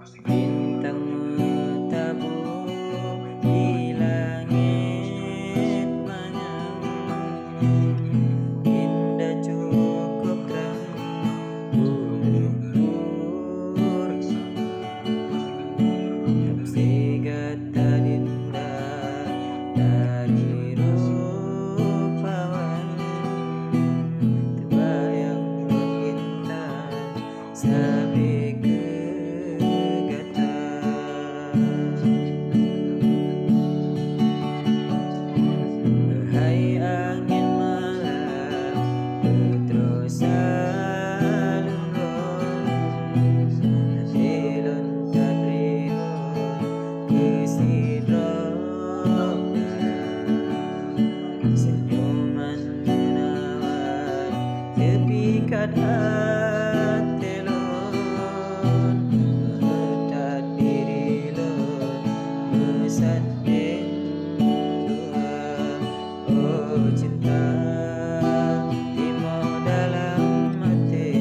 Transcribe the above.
Bintang tabur di langit manyang, indah cukup terang bulan purnama. Tak segata indah dari rupawan, terbayang intan sampai ke gata. Hai angin malam terus alun-alun, hati loncat rihun ke sidrok darah. Senyuman menawan terpikat hati lon, melekat diri lon bersanding dua. Oh cinta timau dalam hati,